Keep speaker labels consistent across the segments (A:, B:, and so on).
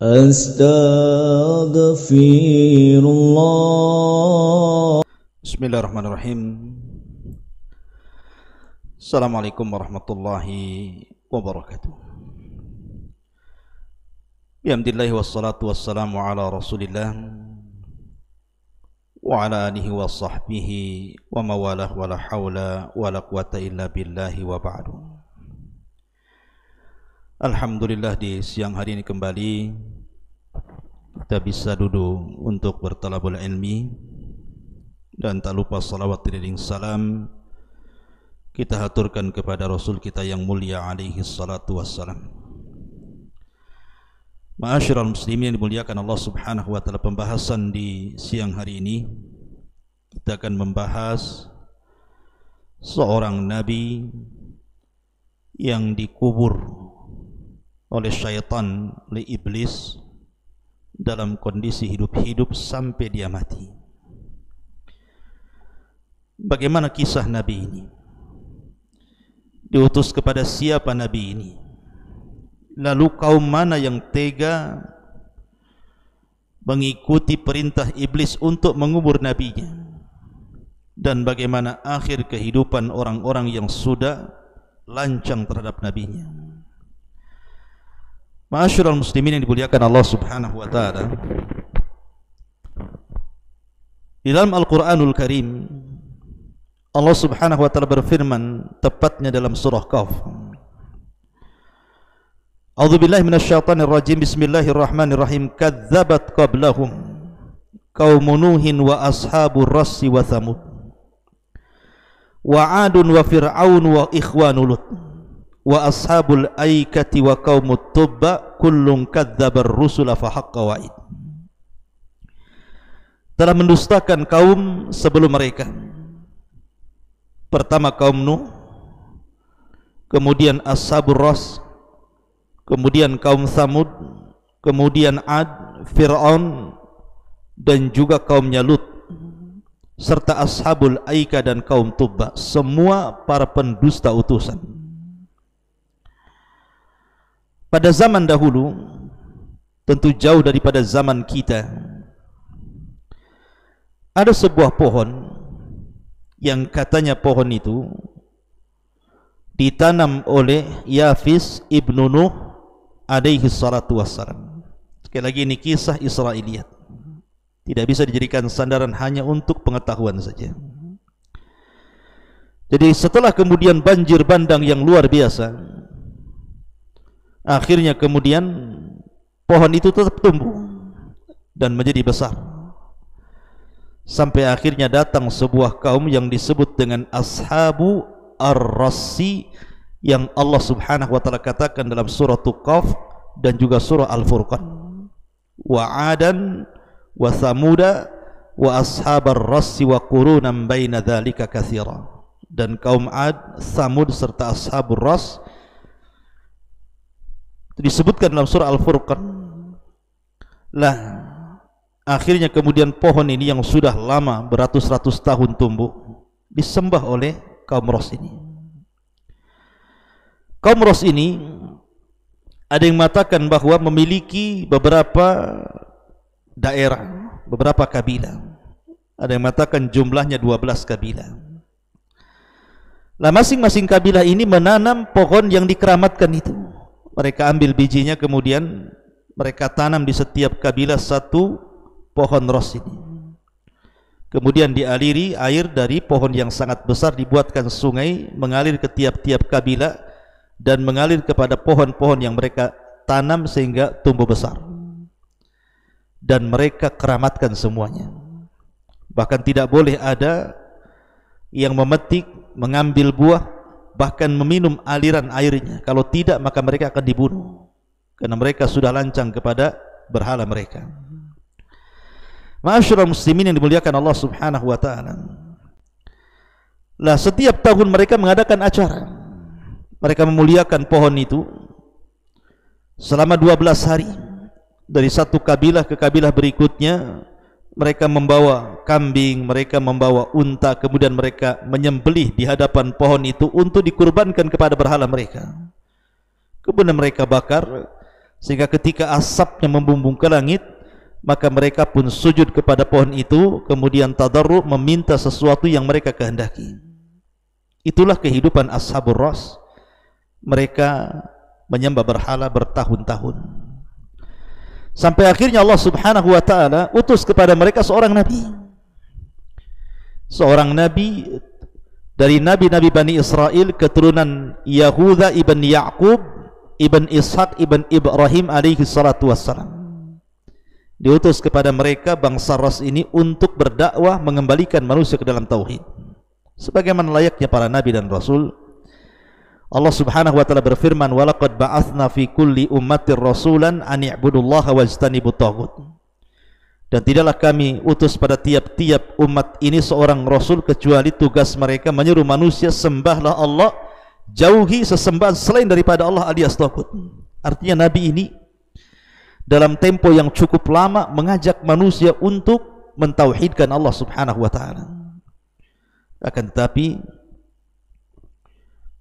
A: Astaghfirullah. Bismillahirrahmanirrahim. Assalamualaikum warahmatullahi wabarakatuh. Bihamdillahi wassalatu wassalamu ala rasulillah wa ala alihi wa sahbihi wa mawalah wa la hawla wa la quwata illa billahi wa ba'du. Alhamdulillah, di siang hari ini kembali kita bisa duduk untuk bertalabul ilmi, dan tak lupa salawat dan salam kita haturkan kepada Rasul kita yang mulia alaihi salatu wassalam. Ma'asyiral muslimin yang dimuliakan Allah subhanahu wa ta'ala, pembahasan di siang hari ini kita akan membahas seorang nabi yang dikubur oleh syaitan, oleh iblis, dalam kondisi hidup-hidup sampai dia mati. Bagaimana kisah nabi ini? Diutus kepada siapa nabi ini? Lalu kaum mana yang tega mengikuti perintah iblis untuk mengubur nabinya? Dan bagaimana akhir kehidupan orang-orang yang sudah lancang terhadap nabinya? Ma'asyiral muslimin yang dimuliakan Allah subhanahu wa ta'ala, di dalam Al-Quranul Karim Allah subhanahu wa ta'ala berfirman, tepatnya dalam surah Qaf. A'udzubillahi minasyaitonir rajim. Bismillahirrahmanirrahim. Kadzabat qablahum qaumun Nuhin wa ashabur rassi wa Thamud wa 'adun wa fir'aun wa ikhwanu Lut wa ashabul aikati wa qaumut tubba kullun kadzabar rusula fa haqqa wa'id. Telah mendustakan kaum sebelum mereka. Pertama kaum Nuh, kemudian ashabur ras, kemudian kaum Thamud, kemudian Ad, Fir'aun, dan juga kaumnya Lut, serta ashabul aika dan kaum Tubba, semua para pendusta utusan. Pada zaman dahulu, tentu jauh daripada zaman kita, ada sebuah pohon yang katanya pohon itu ditanam oleh Yafis ibnu Nuh alaihi salatu wassalam. Sekali lagi, ini kisah Israiliyat, tidak bisa dijadikan sandaran hanya untuk pengetahuan saja. Jadi setelah kemudian banjir bandang yang luar biasa, akhirnya kemudian pohon itu tetap tumbuh dan menjadi besar, sampai akhirnya datang sebuah kaum yang disebut dengan Ashabu Ar-Rassi, yang Allah subhanahu wa ta'ala katakan dalam surah Qaf dan juga surah Al-Furqan, wa 'adan wa Thamuda wa ashabar rassi wa qurunan baina dzalika katsira. Dan kaum Ad, Thamud serta ashabur ras disebutkan dalam surah Al-Furqan. Lah, akhirnya kemudian pohon ini yang sudah lama beratus-ratus tahun tumbuh disembah oleh kaum Ras ini. Kaum Ras ini ada yang mengatakan bahwa memiliki beberapa daerah, beberapa kabilah. Ada yang mengatakan jumlahnya 12 kabilah. Lah, masing-masing kabilah ini menanam pohon yang dikeramatkan itu. Mereka ambil bijinya, kemudian mereka tanam di setiap kabilah satu pohon ros ini. Kemudian dialiri air dari pohon yang sangat besar, dibuatkan sungai mengalir ke tiap-tiap kabilah dan mengalir kepada pohon-pohon yang mereka tanam sehingga tumbuh besar. Dan mereka keramatkan semuanya. Bahkan tidak boleh ada yang memetik, mengambil buah, bahkan meminum aliran airnya. Kalau tidak, maka mereka akan dibunuh, karena mereka sudah lancang kepada berhala mereka. Ma'asyiral muslimin yang dimuliakan Allah subhanahu wa ta'ala, lah setiap tahun mereka mengadakan acara. Mereka memuliakan pohon itu selama 12 hari. Dari satu kabilah ke kabilah berikutnya, mereka membawa kambing, mereka membawa unta, kemudian mereka menyembelih di hadapan pohon itu untuk dikurbankan kepada berhala mereka. Kemudian mereka bakar sehingga ketika asapnya membumbung ke langit, maka mereka pun sujud kepada pohon itu, kemudian tadarru, meminta sesuatu yang mereka kehendaki. Itulah kehidupan Ashabur Ras. Mereka menyembah berhala bertahun-tahun, sampai akhirnya Allah Subhanahu wa ta'ala utus kepada mereka seorang nabi, dari nabi-nabi Bani Israel, keturunan Yahuda ibn Ya'qub ibn Ishaq ibn Ibrahim alaihi salatu wassalam. Diutus kepada mereka bangsa Ras ini untuk berdakwah, mengembalikan manusia ke dalam tauhid sebagaimana layaknya para nabi dan rasul. Allah Subhanahu wa taala berfirman, "Walaqad ba'atsna fi kulli ummatir rasulan an i'budullaha wajtanibut taghut." Dan tidaklah kami utus pada tiap-tiap umat ini seorang rasul kecuali tugas mereka menyeru manusia sembahlah Allah, jauhi sesembahan selain daripada Allah alias taghut. Artinya nabi ini dalam tempo yang cukup lama mengajak manusia untuk mentauhidkan Allah Subhanahu wa ta'ala. Akan tetapi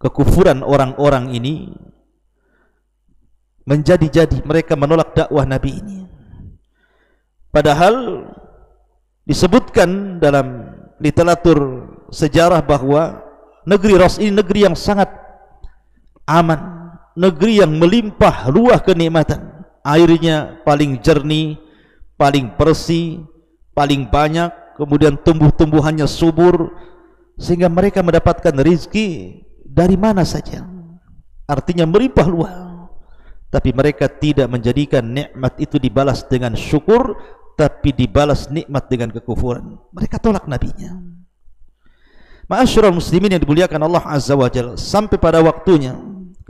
A: kekufuran orang-orang ini menjadi-jadi, mereka menolak dakwah Nabi ini. Padahal disebutkan dalam literatur sejarah bahwa negeri Ras ini negeri yang sangat aman, negeri yang melimpah ruah kenikmatan. Airnya paling jernih, paling bersih, paling banyak, kemudian tumbuh-tumbuhannya subur, sehingga mereka mendapatkan rezeki dari mana saja. Artinya melimpah ruah. Tapi mereka tidak menjadikan nikmat itu dibalas dengan syukur, tapi dibalas nikmat dengan kekufuran. Mereka tolak nabinya. Ma'asyiral muslimin yang dimuliakan Allah Azza wa Jalla, sampai pada waktunya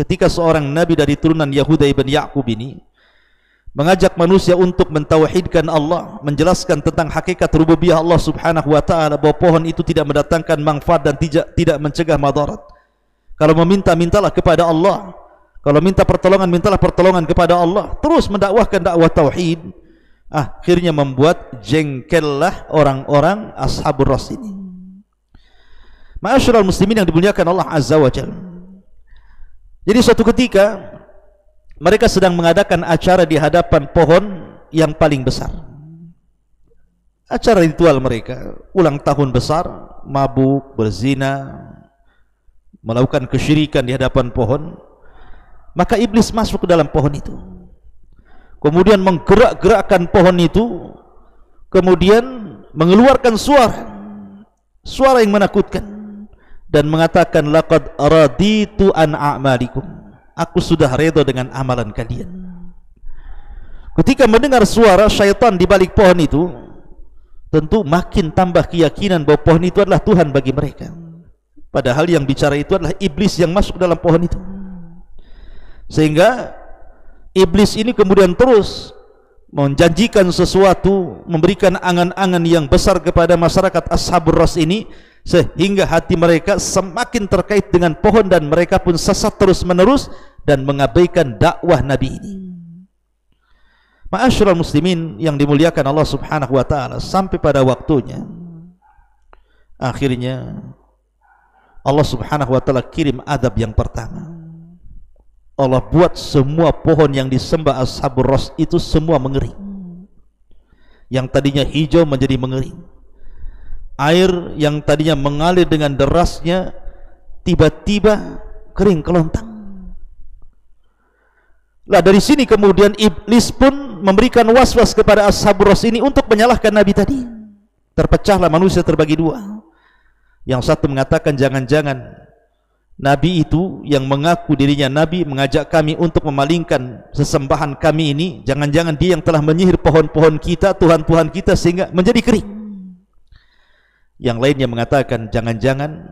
A: ketika seorang nabi dari turunan Yahuda ibn Ya'qub ini mengajak manusia untuk mentauhidkan Allah, menjelaskan tentang hakikat rububiyah Allah Subhanahu wa ta'ala, bahwa pohon itu tidak mendatangkan manfaat dan tidak mencegah madarat. Kalau meminta, mintalah kepada Allah. Kalau minta pertolongan, mintalah pertolongan kepada Allah. Terus mendakwahkan dakwah tauhid. Akhirnya membuat jengkellah orang-orang Ashabur Ras ini. Ma'asyiral muslimin yang dimuliakan Allah Azza wa Jalla. Jadi suatu ketika mereka sedang mengadakan acara di hadapan pohon yang paling besar. Acara ritual mereka, ulang tahun besar, mabuk, berzina, melakukan kesyirikan di hadapan pohon. Maka iblis masuk ke dalam pohon itu, kemudian menggerak-gerakkan pohon itu, kemudian mengeluarkan suara yang menakutkan dan mengatakan, laqad raditu an a'malikum, aku sudah redha dengan amalan kalian. Ketika mendengar suara syaitan di balik pohon itu, tentu makin tambah keyakinan bahwa pohon itu adalah Tuhan bagi mereka. Padahal yang bicara itu adalah iblis yang masuk dalam pohon itu. Sehingga iblis ini kemudian terus menjanjikan sesuatu, memberikan angan-angan yang besar kepada masyarakat Ashabur Ras ini, sehingga hati mereka semakin terkait dengan pohon dan mereka pun sesat terus-menerus dan mengabaikan dakwah Nabi ini. Ma'asyiral muslimin yang dimuliakan Allah Subhanahu wa ta'ala, sampai pada waktunya akhirnya Allah Subhanahu wa ta'ala kirim adab yang pertama. Allah buat semua pohon yang disembah Ashabur Ras itu semua mengering. Yang tadinya hijau menjadi mengering. Air yang tadinya mengalir dengan derasnya tiba-tiba kering kelontang. Lah dari sini kemudian iblis pun memberikan was-was kepada Ashabur Ras ini untuk menyalahkan Nabi tadi. Terpecahlah manusia terbagi dua. Yang satu mengatakan, jangan-jangan Nabi itu yang mengaku dirinya Nabi mengajak kami untuk memalingkan sesembahan kami ini, jangan-jangan dia yang telah menyihir pohon-pohon kita, Tuhan-Tuhan kita, sehingga menjadi kering. Yang lainnya mengatakan, jangan-jangan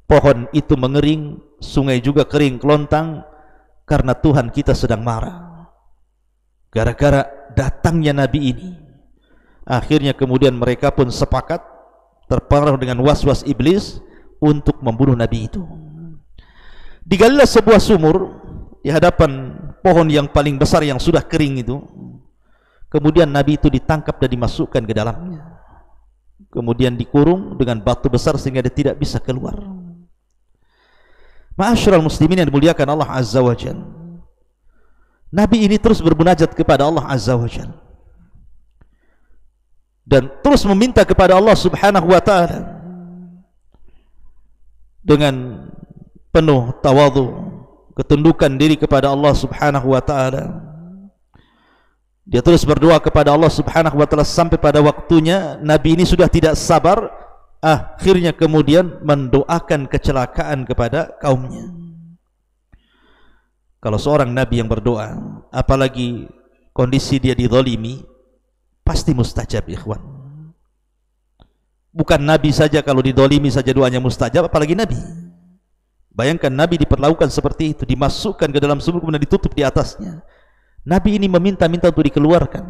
A: pohon itu mengering, sungai juga kering kelontang, karena Tuhan kita sedang marah gara-gara datangnya Nabi ini. Akhirnya kemudian mereka pun sepakat, terpengaruh dengan was-was iblis, untuk membunuh Nabi itu. Digalilah sebuah sumur di hadapan pohon yang paling besar yang sudah kering itu. Kemudian Nabi itu ditangkap dan dimasukkan ke dalamnya, kemudian dikurung dengan batu besar sehingga dia tidak bisa keluar. Ma'asyiral muslimin yang dimuliakan Allah Azza wa Jalla, Nabi ini terus bermunajat kepada Allah Azza wa Jalla dan terus meminta kepada Allah Subhanahu wa taala dengan penuh tawadhu, ketundukan diri kepada Allah Subhanahu wa taala. Dia terus berdoa kepada Allah Subhanahu wa taala sampai pada waktunya Nabi ini sudah tidak sabar, akhirnya kemudian mendoakan kecelakaan kepada kaumnya. Kalau seorang nabi yang berdoa, apalagi kondisi dia dizalimi, pasti mustajab, ikhwan. Bukan nabi saja kalau dizalimi saja doanya mustajab, apalagi nabi. Bayangkan nabi diperlakukan seperti itu, dimasukkan ke dalam sumur kemudian ditutup di atasnya. Nabi ini meminta-minta untuk dikeluarkan,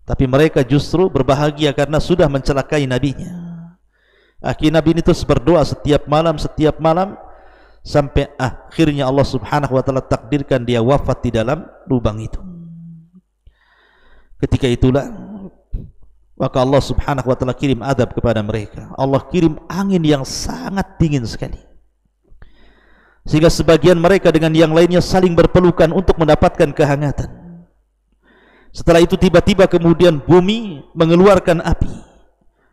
A: tapi mereka justru berbahagia karena sudah mencelakai nabinya. Akhirnya nabi ini terus berdoa setiap malam sampai akhirnya Allah Subhanahu wa taala takdirkan dia wafat di dalam lubang itu. Ketika itulah maka Allah Subhanahu wa taala kirim azab kepada mereka. Allah kirim angin yang sangat dingin sekali, sehingga sebagian mereka dengan yang lainnya saling berpelukan untuk mendapatkan kehangatan. Setelah itu tiba-tiba kemudian bumi mengeluarkan api,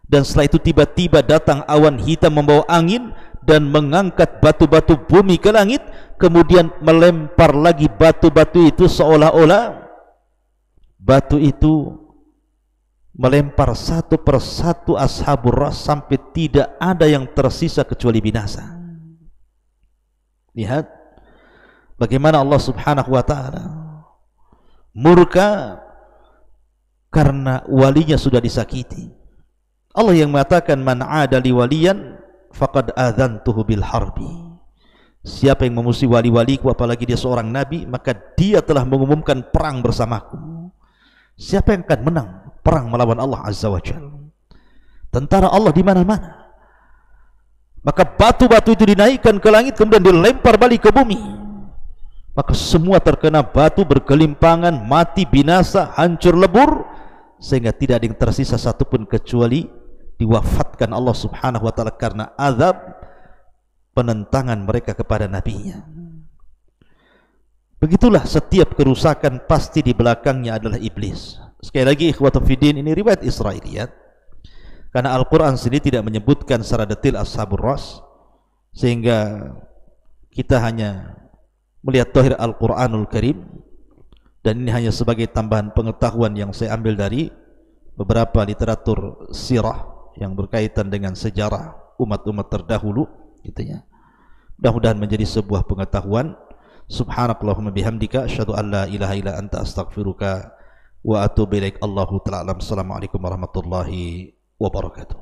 A: dan setelah itu tiba-tiba datang awan hitam membawa angin dan mengangkat batu-batu bumi ke langit, kemudian melempar lagi batu-batu itu seolah-olah batu itu melempar satu persatu ashabur ras sampai tidak ada yang tersisa kecuali binasa. Lihat bagaimana Allah Subhanahu wa taala murka karena walinya sudah disakiti. Allah yang mengatakan man 'ada li waliyan faqad adzantuhu bil harbi. Siapa yang memusuhi wali-waliku apalagi dia seorang nabi, maka dia telah mengumumkan perang bersamaku. Siapa yang akan menang perang melawan Allah Azza wa Jalla? Tentara Allah di mana-mana. Maka batu-batu itu dinaikkan ke langit kemudian dilempar balik ke bumi. Maka semua terkena batu bergelimpangan, mati, binasa, hancur lebur, sehingga tidak ada yang tersisa satupun kecuali diwafatkan Allah Subhanahu wa taala karena azab penentangan mereka kepada nabinya. Begitulah setiap kerusakan pasti di belakangnya adalah iblis. Sekali lagi ikhwatu fiddin, ini riwayat Israiliyat, karena Al-Quran sendiri tidak menyebutkan secara detail ashabur ras, sehingga kita hanya melihat zahir Al-Quranul Karim, dan ini hanya sebagai tambahan pengetahuan yang saya ambil dari beberapa literatur sirah yang berkaitan dengan sejarah umat-umat terdahulu, gitu ya. Mudah-mudahan menjadi sebuah pengetahuan. Subhanakallahumma bihamdika asyhadu an la ilaha illa anta astaghfiruka wa atubu ilaik. Allahu ta'ala alam. Assalamualaikum warahmatullahi wabarakatuh.